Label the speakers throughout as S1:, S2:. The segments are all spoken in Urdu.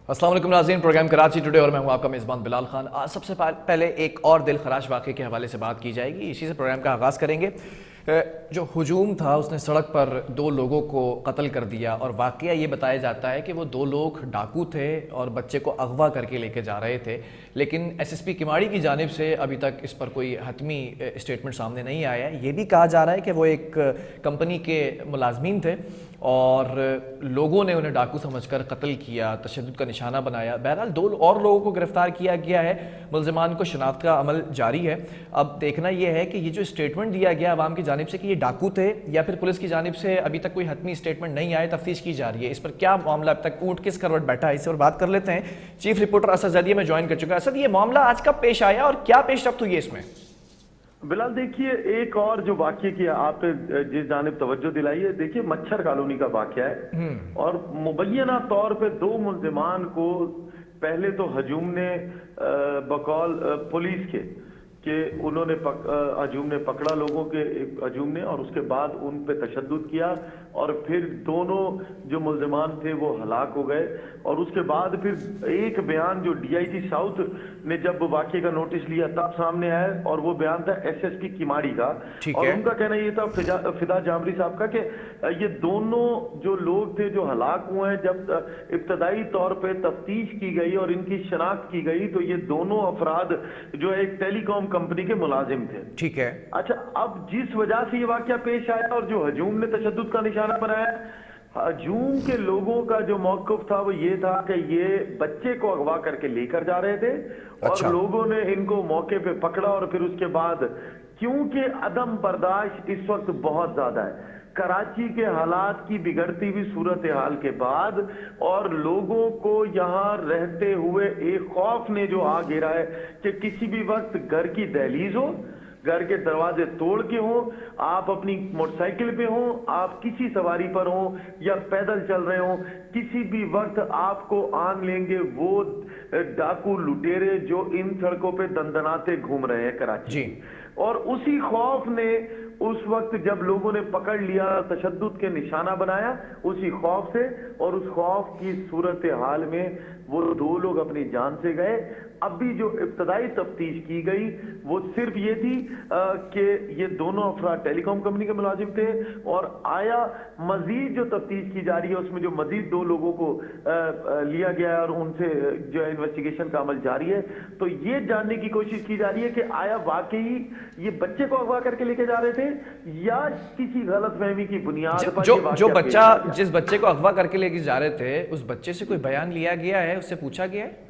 S1: السلام علیکم ناظرین، پروگرام کراچی ٹوڈے اور میں ہوں آپ کا میزبان بلال خان۔ سب سے پہلے ایک اور دل خراش واقعے کے حوالے سے بات کی جائے گی، اسی سے پروگرام کا آغاز کریں گے۔ جو ہجوم تھا اس نے سڑک پر 2 لوگوں کو قتل کر دیا، اور واقعہ یہ بتایا جاتا ہے کہ وہ 2 لوگ ڈاکو تھے اور بچے کو اغوا کر کے لے کے جا رہے تھے، لیکن ایس ایس پی کماڑی کی جانب سے ابھی تک اس پر کوئی حتمی اسٹیٹمنٹ سامنے نہیں آیا ہے۔ یہ بھی کہا جا رہا ہے کہ وہ ایک کمپنی کے ملازمین تھے اور لوگوں نے انہیں ڈاکو سمجھ کر قتل کیا، تشدد کا نشانہ بنایا۔ بہرحال 2 اور لوگوں کو گرفتار کیا گیا ہے، ملزمان کو شناخت کا عمل جاری ہے۔ اب دیکھنا یہ ہے کہ یہ جو اسٹیٹمنٹ دیا گیا عوام کی جانب سے کہ یہ ڈاکو تھے، یا پھر پولیس کی جانب سے ابھی تک کوئی حتمی اسٹیٹمنٹ نہیں آئے، تفتیش کی جا رہی ہے۔ اس پر کیا معاملہ اب تک اونٹ کس کروٹ بیٹھا ہے، اس پر بات کر لیتے ہیں۔ چیف رپورٹر اسد زیدی میں جوائن کر چکا ہے۔ اسد، یہ معاملہ آج کب پیش آیا اور کیا پیش رفت ہوئی ہے اس میں؟
S2: بلال دیکھیے، ایک اور جو واقعے کی آپ نے جس جانب توجہ دلائی ہے، دیکھیے مچھر کالونی کا واقعہ ہے، اور مبینہ طور پہ 2 ملزمان کو پہلے تو ہجوم نے بقول پولیس کے کہ انہوں نے ہجوم نے پکڑا، لوگوں کے ہجوم نے، اور اس کے بعد ان پہ تشدد کیا، اور پھر دونوں جو ملزمان تھے وہ ہلاک ہو گئے۔ اور اس کے بعد پھر ایک بیان جو ڈی آئی جی ساؤتھ نے جب واقعے کا نوٹس لیا تب سامنے آیا، اور وہ بیان تھا ایس ایس پی کماڑی کا، اور ان کا کہنا یہ تھا، فدا جامری صاحب کا، کہ یہ دونوں جو لوگ تھے جو ہلاک ہوئے ہیں، جب ابتدائی طور پہ تفتیش کی گئی اور ان کی شناخت کی گئی تو یہ دونوں افراد جو ایک ٹیلی کام کمپنی کے ملازم تھے۔
S1: ٹھیک ہے،
S2: اچھا، اب جس وجہ سے یہ واقعہ پیش آیا اور جو ہجوم نے تشدد کا نشانہ بنایا، ہجوم کے لوگوں کا جو موقف تھا وہ یہ تھا کہ یہ بچے کو اغوا کر کے لے کر جا رہے تھے، اور لوگوں نے ان کو موقع پہ پکڑا، اور پھر اس کے بعد کیونکہ عدم برداشت اس وقت بہت زیادہ ہے، کراچی کے حالات کی بگڑتی ہوئی صورتحال کے بعد، اور لوگوں کو یہاں رہتے ہوئے ایک خوف نے جو آ گھیرا ہے کہ کسی بھی وقت گھر کی دہلیز ہو، گھر کے دروازے توڑ کے ہوں، آپ اپنی موٹر سائیکل پہ ہوں، آپ کسی سواری پر ہوں یا پیدل چل رہے ہوں، کسی بھی وقت آپ کو آن لیں گے وہ ڈاکو لٹیرے جو ان سڑکوں پہ دندناتے گھوم رہے ہیں کراچی۔ اور اسی خوف نے اس وقت جب لوگوں نے پکڑ لیا، تشدد کے نشانہ بنایا، اسی خوف سے، اور اس خوف کی صورتحال میں وہ 2 لوگ اپنی جان سے گئے۔ ابھی جو ابتدائی تفتیش کی گئی وہ صرف یہ تھی کہ یہ دونوں افراد ٹیلی کام کمپنی کے ملازم تھے، اور آیا مزید جو تفتیش کی جا رہی ہے اس میں جو مزید 2 لوگوں کو لیا گیا ہے اور ان سے جو انویسٹیگیشن کا عمل جاری ہے، تو یہ جاننے کی کوشش کی جا رہی ہے کہ آیا واقعی یہ بچے کو اغوا کر کے لے کے جا رہے تھے یا کسی غلط فہمی کی بنیاد پر
S1: جو بچہ جس بچے کو اغوا کر کے لے کے جا رہے تھے اس بچے سے کوئی بیان لیا گیا ہے، اس سے پوچھا گیا ہے؟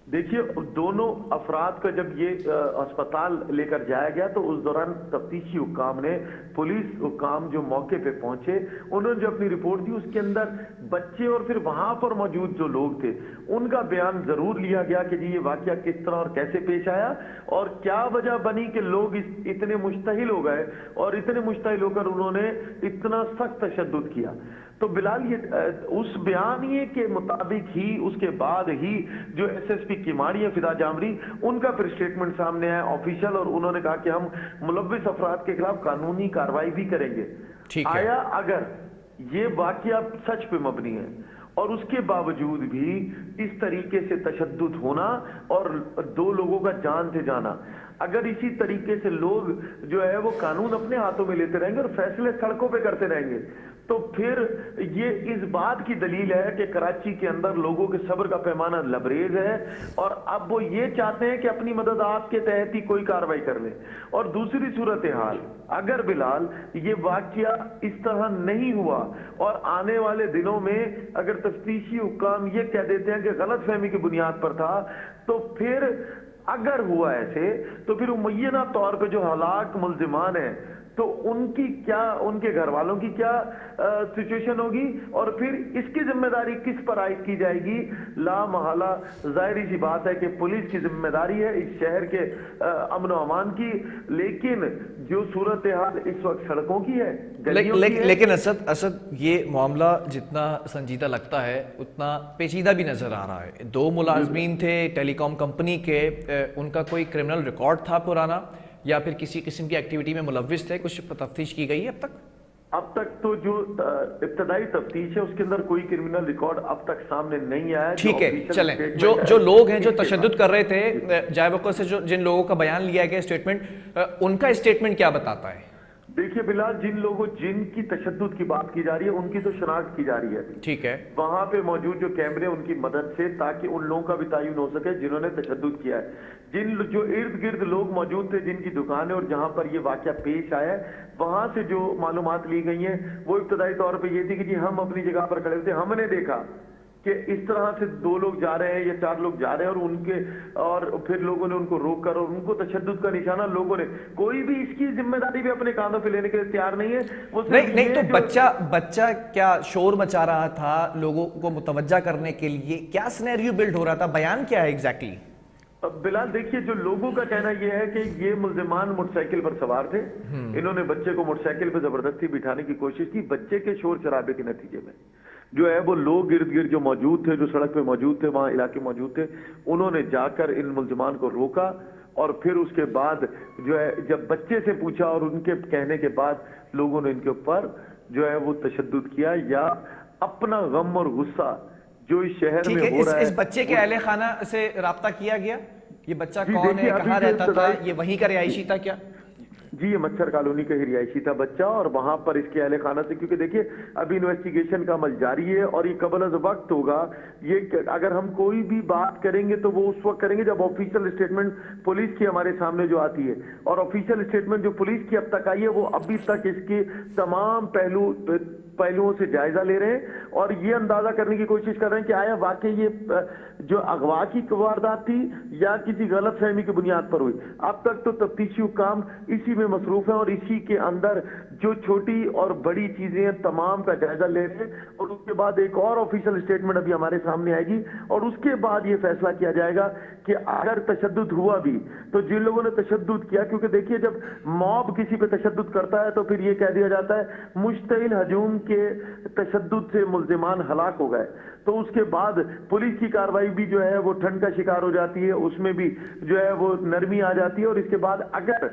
S2: دیکھیے، دونوں افراد کا جب یہ اسپتال لے کر جایا گیا تو اس دوران تفتیشی حکام نے، پولیس حکام جو موقع پہ پہنچے، انہوں نے جو اپنی رپورٹ دی اس کے اندر بچے اور پھر وہاں پر موجود جو لوگ تھے ان کا بیان ضرور لیا گیا کہ جی یہ واقعہ کس طرح اور کیسے پیش آیا، اور کیا وجہ بنی کہ لوگ اتنے مشتعل ہو گئے، اور اتنے مشتعل ہو کر انہوں نے اتنا سخت تشدد کیا۔ تو بلال یہ اس بیانیے کے مطابق ہی اس کے بعد ہی جو ایس ایس پی کماڑی ہے فدا جامری، ان کا پھر اسٹیٹمنٹ سامنے آیا آفیشیل، اور انہوں نے کہا کہ ہم ملوث افراد کے خلاف قانونی کارروائی بھی کریں گے۔ آیا اگر یہ واقعہ سچ پہ مبنی ہے اور اس کے باوجود بھی اس طریقے سے تشدد ہونا اور 2 لوگوں کا جان سے جانا، اگر اسی طریقے سے لوگ جو ہے وہ قانون اپنے ہاتھوں میں لیتے رہیں گے اور فیصلے سڑکوں پہ کرتے رہیں گے، تو پھر یہ اس بات کی دلیل ہے کہ کراچی کے اندر لوگوں کے صبر کا پیمانہ لبریز ہے، اور اب وہ یہ چاہتے ہیں کہ اپنی مدد آپ کے تحت ہی کوئی کارروائی کر لیں۔ اور دوسری صورتحال، اگر بلال یہ واقعہ اس طرح نہیں ہوا اور آنے والے دنوں میں اگر تفتیشی حکام یہ کہہ دیتے ہیں کہ غلط فہمی کی بنیاد پر تھا، تو پھر اگر ہوا ایسے تو پھر مبینہ طور پہ جو ہلاک ملزمان ہیں تو ان کی کیا، ان کے گھر والوں کی کیا سچویشن ہوگی، اور پھر اس کی ذمہ داری کس پر عائد کی جائے گی؟ لا محالہ ظاہری سی بات ہے کہ پولیس کی ذمہ داری ہے اس شہر کے امن و امان کی، لیکن جو صورتحال اس وقت سڑکوں کی ہے،
S1: لیکن اسد یہ معاملہ جتنا سنجیدہ لگتا ہے اتنا پیچیدہ بھی نظر آ رہا ہے۔ 2 ملازمین تھے ٹیلی کام کمپنی کے، ان کا کوئی کرمنل ریکارڈ تھا پرانا، یا پھر کسی قسم کی ایکٹیویٹی میں ملوث تھے؟ کچھ تفتیش کی گئی ہے اب تک؟
S2: اب تک تو جو ابتدائی تفتیش ہے اس کے اندر کوئی کرمنل ریکارڈ اب تک سامنے نہیں آیا.
S1: ٹھیک ہے, چلیں, جو لوگ ہیں جو تشدد کر رہے تھے, جائے وقت سے جن لوگوں کا بیان لیا گیا اسٹیٹمنٹ, ان کا اسٹیٹمنٹ کیا بتاتا ہے؟
S2: دیکھیے بلال, جن کی تشدد کی بات کی جا رہی ہے ان کی تو شناخت کی جا رہی ہے.
S1: ٹھیک ہے,
S2: وہاں پہ موجود جو کیمرے ان کی مدد سے, تاکہ ان لوگوں کا بھی تعین ہو سکے جنہوں نے تشدد کیا ہے. جو ارد گرد لوگ موجود تھے جن کی دکانیں اور جہاں پر یہ واقعہ پیش آیا ہے, وہاں سے جو معلومات لی گئی ہیں وہ ابتدائی طور پہ یہ تھی کہ جی ہم اپنی جگہ پر کھڑے تھے, ہم نے دیکھا کہ اس طرح سے 2 لوگ جا رہے ہیں یا 4 لوگ جا رہے ہیں, اور پھر لوگوں نے ان کو روک کر اور ان کو تشدد کا نشانہ لوگوں نے, کوئی بھی اس کی ذمہ داری بھی اپنے کاندھوں پہ لینے کے لیے تیار نہیں ہے. وہ
S1: نہیں تو بچہ کیا شور مچا رہا تھا لوگوں کو متوجہ کرنے کے لیے, کیا سینیریو بلڈ ہو رہا تھا, بیان کیا ہے ایگزیکٹلی؟
S2: بلال دیکھیے, جو لوگوں کا کہنا یہ ہے کہ یہ ملزمان موٹر سائیکل پر سوار تھے, انہوں نے بچے کو موٹر سائیکل پہ زبردستی بٹھانے کی کوشش کی. بچے کے شور شرابے کے نتیجے میں جو ہے وہ لوگ ارد گرد جو موجود تھے, جو سڑک پہ موجود تھے, وہاں علاقے موجود تھے, انہوں نے جا کر ان ملزمان کو روکا, اور پھر اس کے بعد جو ہے جب بچے سے پوچھا اور ان کے کہنے کے بعد لوگوں نے ان کے اوپر جو ہے وہ تشدد کیا, یا اپنا غم اور غصہ جو اس شہر میں ہو رہا ہے.
S1: اس بچے کے اہل خانہ سے رابطہ کیا گیا؟ یہ بچہ کون ہے, کہاں رہتا تھا, یہ وہیں کا رہائشی تھا کیا؟
S2: جی, یہ مچھر کالونی کا ہی رہائشی تھا بچہ, اور وہاں پر اس کے اہل خانہ سے, کیونکہ دیکھیے ابھی انویسٹیگیشن کا عمل جاری ہے اور یہ قبل از وقت ہوگا. یہ اگر ہم کوئی بھی بات کریں گے تو وہ اس وقت کریں گے جب آفیشیل اسٹیٹمنٹ پولیس کی ہمارے سامنے جو آتی ہے, اور آفیشیل اسٹیٹمنٹ جو پولیس کی اب تک آئی ہے وہ ابھی تک اس کے تمام پہلوؤں سے جائزہ لے رہے ہیں, اور یہ اندازہ کرنے کی کوشش کر رہے ہیں کہ آیا واقعی یہ جو اغوا کی واردات تھی یا کسی غلط فہمی کی بنیاد پر ہوئی. اب تک تو تفتیشی حکام اسی میں مصروف ہیں اور اسی کے اندر جو چھوٹی اور بڑی چیزیں ہیں تمام کا جائزہ لے رہے ہیں, اور اس کے بعد ایک اور آفیشیل اسٹیٹمنٹ ابھی ہمارے سامنے آئے گی, اور اس کے بعد یہ فیصلہ کیا جائے گا کہ اگر تشدد ہوا بھی تو جن لوگوں نے تشدد کیا, کیونکہ دیکھیے جب موب کسی پہ تشدد کرتا ہے تو پھر یہ کہہ دیا جاتا ہے مشتعل ہجوم کے تشدد سے ملزمان ہلاک ہو گئے, تو اس کے بعد پولیس کی کارروائی بھی جو ہے وہ ٹھنڈ کا شکار ہو جاتی ہے, اس میں بھی جو ہے وہ نرمی آ جاتی ہے. اور اس کے بعد اگر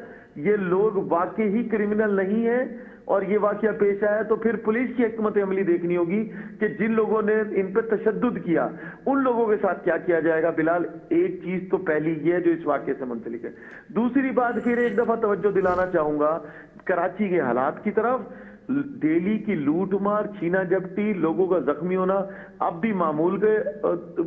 S2: یہ لوگ واقعی ہی کرمنل نہیں ہیں اور یہ واقعہ پیش آیا تو پھر پولیس کی حکمت عملی دیکھنی ہوگی کہ جن لوگوں نے ان پہ تشدد کیا ان لوگوں کے ساتھ کیا کیا جائے گا. بلال, ایک چیز تو پہلی یہ ہے جو اس واقعے سے منسلک ہے. دوسری بات پھر ایک دفعہ توجہ دلانا چاہوں گا کراچی کے حالات کی طرف. دہلی کی لوٹ مار, چھینا جھپٹی, لوگوں کا زخمی ہونا اب بھی معمول کے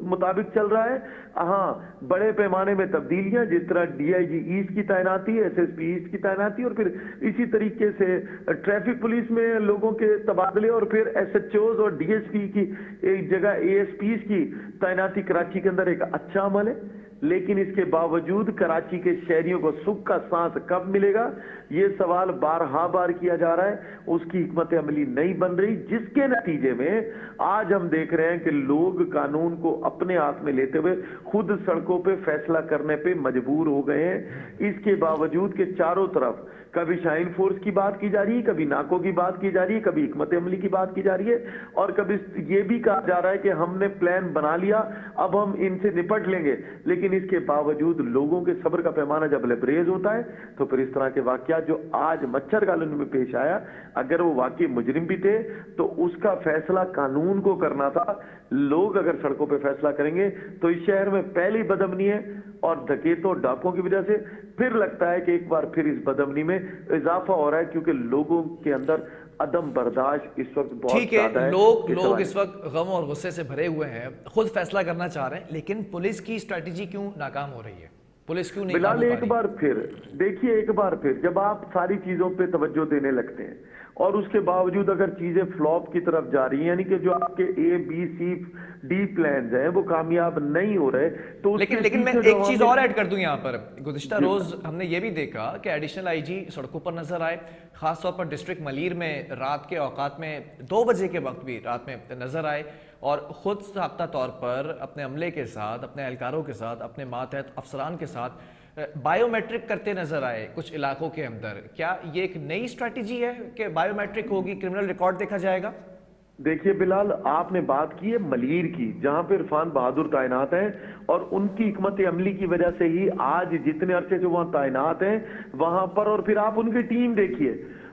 S2: مطابق چل رہا ہے. ہاں, بڑے پیمانے میں تبدیلیاں, جس طرح ڈی آئی جی ایسٹ کی تعیناتی, ایس ایس پی ایسٹ کی تعیناتی, اور پھر اسی طریقے سے ٹریفک پولیس میں لوگوں کے تبادلے, اور پھر ایس ایچ اوز اور ڈی ایس پی کی ایک جگہ اے ایس پیز کی تعیناتی کراچی کے اندر ایک اچھا عمل ہے. لیکن اس کے باوجود کراچی کے شہریوں کو سکھ کا سانس کب ملے گا یہ سوال بار کیا جا رہا ہے. اس کی حکمت عملی نہیں بن رہی, جس کے نتیجے میں آج ہم دیکھ رہے ہیں کہ لوگ قانون کو اپنے ہاتھ میں لیتے ہوئے خود سڑکوں پہ فیصلہ کرنے پہ مجبور ہو گئے ہیں. اس کے باوجود کہ چاروں طرف کبھی شاہین فورس کی بات کی جا رہی ہے, کبھی ناکوں کی بات کی جا رہی ہے, کبھی حکمت عملی کی بات کی جا رہی ہے, اور کبھی یہ بھی کہا جا رہا ہے کہ ہم نے پلان بنا لیا اب ہم ان سے نپٹ لیں گے. لیکن اس کے باوجود لوگوں کے صبر کا پیمانہ جب لبریز ہوتا ہے تو پھر اس طرح کے واقعات جو آج مچھر کالونی میں پیش آیا, اگر وہ واقعی مجرم بھی تھے تو اس کا فیصلہ قانون کو کرنا تھا. لوگ اگر سڑکوں پہ فیصلہ کریں گے تو اس شہر میں پہلی بدامنی ہے, اور ڈکیتوں ڈاکوں کی وجہ سے پھر لگتا ہے کہ ایک بار پھر اس بدامنی میں اضافہ ہو رہا ہے, کیونکہ لوگوں کے اندر عدم برداشت اس وقت بہت زیادہ ہے.
S1: لوگ اس وقت غم اور غصے سے بھرے ہوئے ہیں, خود فیصلہ کرنا چاہ رہے ہیں, لیکن پولیس کی اسٹریٹجی کیوں ناکام ہو رہی ہے؟ پولیس کیوں نہیں
S2: بلال, ایک بار پھر دیکھیے, ایک بار پھر جب آپ ساری چیزوں پہ توجہ دینے لگتے ہیں اور اس کے باوجود اگر چیزیں فلاپ کی طرف جا رہی ہیں, یعنی کہ جو آپ کے اے بی سی ڈی پلانز ہیں وہ کامیاب نہیں ہو رہے, تو
S1: لیکن میں ایک چیز اور ایڈ کر دوں یہاں پر. گزشتہ روز ہم نے یہ بھی دیکھا کہ ایڈیشنل آئی جی سڑکوں پر نظر آئے, خاص طور پر ڈسٹرکٹ ملیر میں رات کے اوقات میں 2 بجے کے وقت بھی رات میں نظر آئے, اور خود ضابطہ طور پر اپنے عملے کے ساتھ, اپنے اہلکاروں کے ساتھ, اپنے ماتحت افسران کے ساتھ بائیو میٹرک کرتے نظر آئے کچھ علاقوں کے اندر. کیا یہ ایک نئی اسٹریٹجی ہے کہ بائیو میٹرک ہوگی, کرمنل ریکارڈ دیکھا جائے گا؟
S2: دیکھیے بلال, آپ نے بات کی ہے ملیر کی, جہاں پہ عرفان بہادر تعینات ہیں, اور ان کی حکمت عملی کی وجہ سے ہی آج جتنے عرصے سے وہاں تعینات ہیں وہاں پر, اور پھر آپ ان کی ٹیم دیکھیے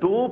S2: 2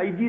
S2: IG